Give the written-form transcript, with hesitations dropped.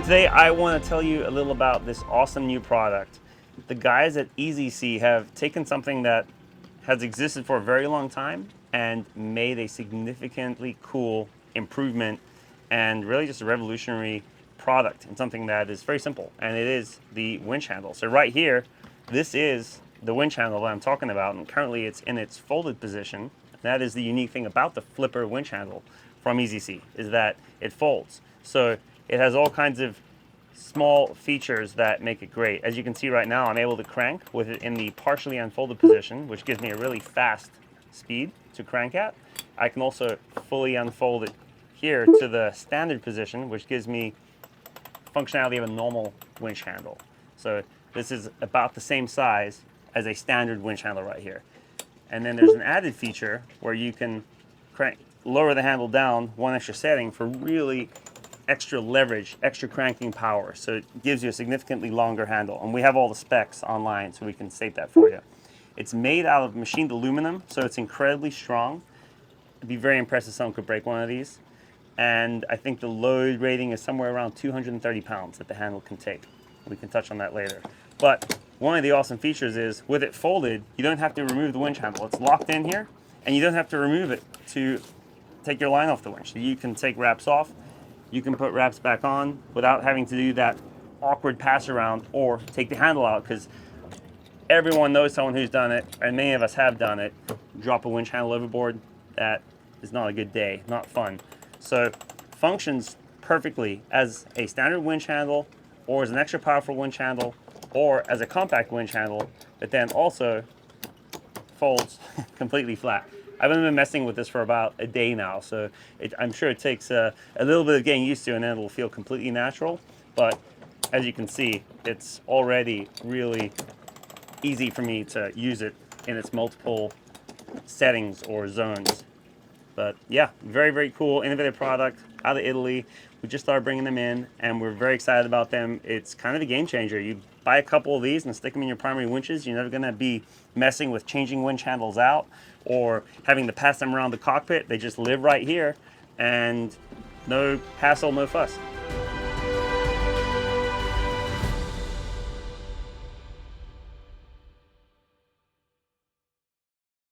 today I want to tell you a little about this awesome new product. The guys at EasySea have taken something that has existed for a very long time and made a significantly cool improvement and really just a revolutionary product and something that is very simple, and it is the winch handle. So right here, this is the winch handle that I'm talking about, and currently it's in its folded position. That is the unique thing about the flipper winch handle from EasySea, is that it folds. So it has all kinds of small features that make it great. As you can see right now, I'm able to crank with it in the partially unfolded position, which gives me a really fast speed to crank at. I can also fully unfold it here to the standard position, which gives me functionality of a normal winch handle. So this is about the same size as a standard winch handle right here. And then there's an added feature where you can lower the handle down one extra setting for really extra leverage, extra cranking power. So it gives you a significantly longer handle. And we have all the specs online, so we can state that for you. It's made out of machined aluminum, so it's incredibly strong. I'd be very impressed if someone could break one of these. And I think the load rating is somewhere around 230 pounds that the handle can take. We can touch on that later. But one of the awesome features is, with it folded, you don't have to remove the winch handle. It's locked in here, and you don't have to remove it to take your line off the winch. So you can take wraps off, you can put wraps back on without having to do that awkward pass around or take the handle out, because everyone knows someone who's done it, and many of us have done it. Drop a winch handle overboard, that is not a good day, not fun. So functions perfectly as a standard winch handle, or as an extra powerful winch handle, or as a compact winch handle, but then also folds completely flat. I've been messing with this for about a day now, so I'm sure it takes a little bit of getting used to, and then it'll feel completely natural. But as you can see, it's already really easy for me to use it in its multiple settings or zones. But yeah, very, very cool, innovative product out of Italy. We just started bringing them in, and we're very excited about them. It's kind of a game changer. You buy a couple of these and stick them in your primary winches. You're never going to be messing with changing winch handles out or having to pass them around the cockpit. They just live right here, and no hassle, no fuss.